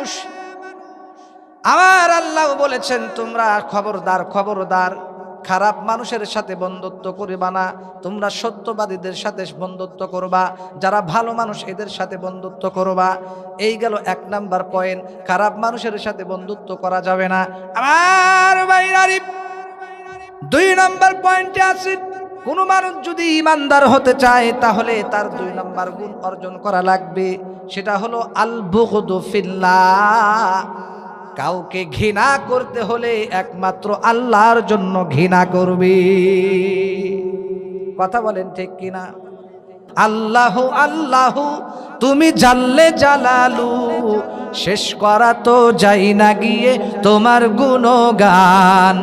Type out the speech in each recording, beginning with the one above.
মানুষ, আমার আল্লাহ বলেছেন তোমরা খবরদার খবরদার খারাপ মানুষের সাথে বন্ধুত্ব করবা না, তোমরা সত্যবাদীদের সাথে বন্ধুত্ব করবা, যারা ভালো মানুষ এদের সাথে বন্ধুত্ব করবা। এই গেল 1 নাম্বার পয়েন্ট, খারাপ মানুষের সাথে বন্ধুত্ব করা যাবে না। আমার ভাইরারি 2 নাম্বার পয়েন্টে আছে, কোন মানুষ যদি ইমানদার হতে চায় তাহলে তার 2 নাম্বার গুণ অর্জন করা লাগবে, সেটা হলো আল বুগদু ফিল্লাহ। কাউকে ঘৃণা করতে হলে একমাত্র আল্লাহর জন্য ঘৃণা করবে। কথা বলেন ঠিক কিনা? আল্লাহু আল্লাহু তুমি জাল্লে জালালু, শেষ করা তো যাই না গিয়ে তোমার গুণগান।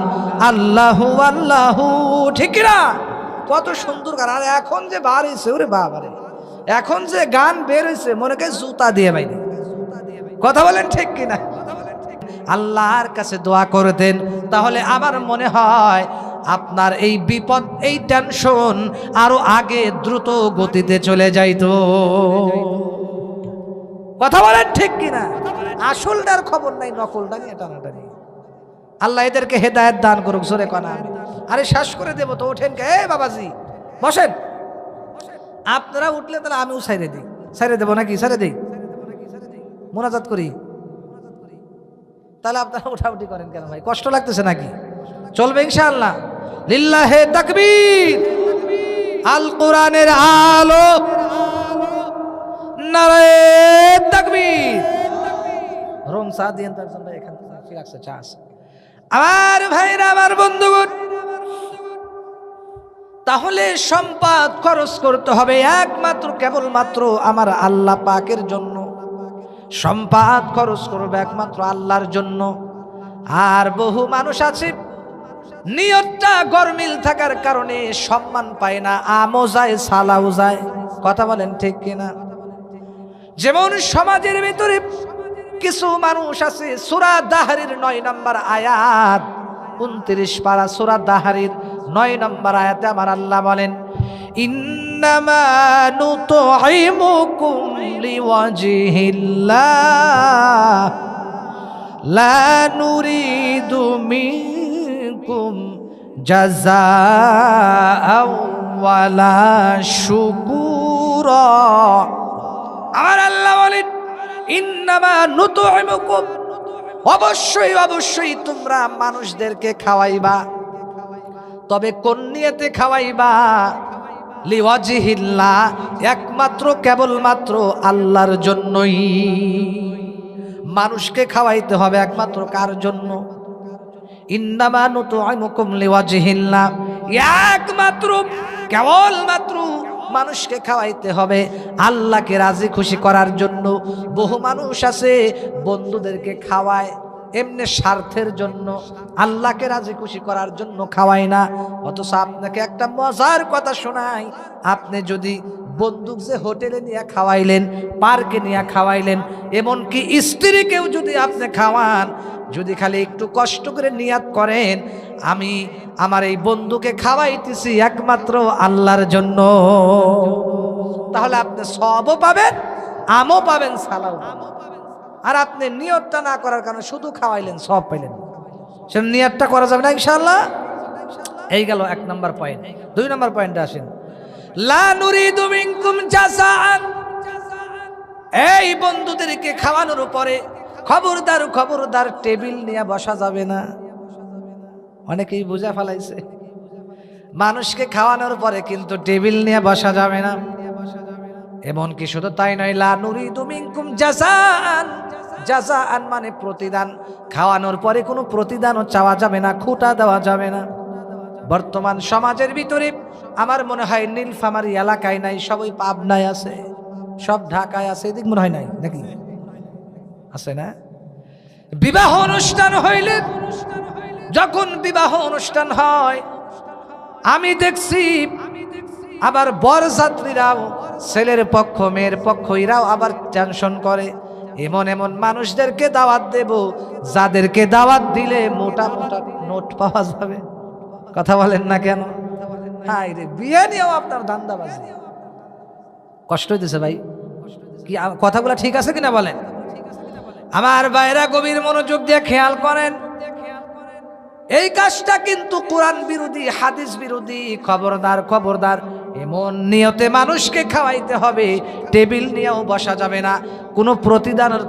আল্লাহু আল্লাহু, ঠিক না? কত সুন্দর গান। আর এখন যে বার হয়েছে, ওরে বাবারে, এখন যে গান বের হয়েছে মনে করে জুতা দিয়ে বাইরে। কথা বলেন ঠিক কিনা? আল্লাহর কাছে দোয়া করতেন, তাহলে আমার মনে হয় আপনার এই বিপদ, এই টেনশন আরো আগে দ্রুত গতিতে চলে যাইতো। কথা বলেন ঠিক কিনা? আসলটার খবর নাই, নকলটা নিয়ে টানাটানি। আল্লাহ এদেরকে হেদায়েত দান করুক, জোরে কনা। আরে শ্বাস করে দেবো তো, ওঠেন কে? বাবাজি বসেন। আপনারা উঠলে তাহলে আমিও সাইরে দিই, সাইরে দেবো নাকি? সাইরে দিই, মোনাজাত করি। তাহলে আপনারা উঠাউঠি করেন কেন ভাই? কষ্ট লাগতেছে নাকি? চলবে ইনশাআল্লাহ। লিল্লাহে তাকবীর, আল কোরআনের আলো, নারায়ে তাকবীর। রোম চা দিয়েন তো একজন ভাই, এখান থেকে ঠিক আছে, চা আছে। আমার ভাইরা, আমার বন্ধুগণ, তাহলে সম্পদ খরচ করতে হবে একমাত্র কেবলমাত্র আমার আল্লাহ পাকের জন্য। সম্পদ খরচ করবে একমাত্র আল্লাহর জন্য। আর বহু মানুষ আছে নিয়তটা গরমিল থাকার কারণে সম্মান পায় না, আমও যায় সালাও যায়। কথা বলেন ঠিক কিনা? যেমন সমাজের ভিতরে কিছু মানুষ আছে, সূরা দাহরির 9 নম্বর আয়াত, 29 পারা সূরা দাহরির 9 নম্বর আয়াতে আমার আল্লাহ বলেন, ইন্নামা নুতঈমুকুম লিওয়াজহিল্লাহ লা নুরিদু মিনকুম জাযাআ ওয়ালা শুকুরা। আমার আল্লাহ বলেন, ইন্নামা নুতঈমুকুম, অবশ্যই অবশ্যই তোমরা মানুষদেরকে খাওয়াইবা, তবে কোন নিয়তে খাওয়াইবা? লিওয়াজহিল্লাহ, একমাত্র কেবলমাত্র আল্লাহর জন্যই। মানুষকে খাওয়াইতে হবে একমাত্র কার জন্য? ইন্নামা নুতঈমুকুম লিওয়াজহিল্লাহ, একমাত্র কেবলমাত্র মানুষকে খাওয়াইতে হবে আল্লাহকে রাজি খুশি করার জন্য। বহু মানুষ আছে বন্ধুদেরকে খাওয়ায় এমনি স্বার্থের জন্য, আল্লাহকে রাজি খুশি করার জন্য খাওয়ায় না। অথচ আপনাকে একটা মজার কথা শোনাই, আপনি যদি বন্ধুক যে হোটেলে নিয়ে খাওয়াইলেন, পার্কে নিয়ে খাওয়াইলেন, এমনকি স্ত্রীকেও যদি আপনি খাওয়ান, যদি খালি একটু কষ্ট করে নিয়াত করেন, আমি আমার এই বন্ধুকে খাওয়াইতেছি একমাত্র আল্লাহর জন্য, তাহলে আপনি সবও পাবেন, আমও পাবেন, সালাও পাবেন। আর আপনি নিয়তটা না করার কারণে শুধু খাওয়াইলেন, সব পাইলেন, সে নিয়তটা করা যাবে না ইনশাআল্লাহ। এই গেল 1 নম্বর পয়েন্ট। 2 নম্বর পয়েন্টে আসেন, লা নুরিদু মিনকুম জাযাআন। এই বন্ধুদেরকে খাওয়ানোর উপরে খবরদার খবরদার টেবিল নিয়ে বসা যাবে না। অনেকেই বুঝা ফেলাইছে, মানুষকে খাওয়ানোর পরে কিন্তু টেবিল নিয়ে বসা যাবে না। এমনকি শুধু তাই নয়, লা নুরিদু মিনকুম জাযাআন, জাযাআন মানে প্রতিদান। খাওয়ানোর পরে কোনো প্রতিদানও চাওয়া যাবে না, খুঁটা দেওয়া যাবে না। বর্তমান সমাজের ভিতরে আমার মনে হয় নীলফামারী এলাকায় নাই, সবই পাবনায় আছে, সব ঢাকায় আছে, এদিক মনে হয় নাই নাকি? আছে না? বিবাহ অনুষ্ঠান হইলে, যখন বিবাহ অনুষ্ঠান হয়, আমি দেখছি আবার বরযাত্রীরাও, ছেলের পক্ষ মেয়ের পক্ষ, এরাও আবার টেনশন করে, এমন এমন মানুষদেরকে দাওয়াত দেব যাদেরকে দাওয়াত দিলে মোটা মোটা নোট পাওয়া যাবে। কথা বলেন না কেন? হ্যাঁ রে, বিয়ে নিয়েও আপনার ধান্দাবাজি। কষ্ট হইতেছে ভাই? কি কথাগুলো ঠিক আছে কিনা বলেন? আমার ভাইরা গভীর মনোযোগ দিয়ে খেয়াল করেন, এই কাজটা কিন্তু কোরআন বিরোধী, হাদিস বিরোধী। খবরদার খবরদার, এমন নিয়তে মানুষকে খাওয়াইতে হবে, টেবিল নিয়েও বসা যাবে না, কোনো প্রতিদানের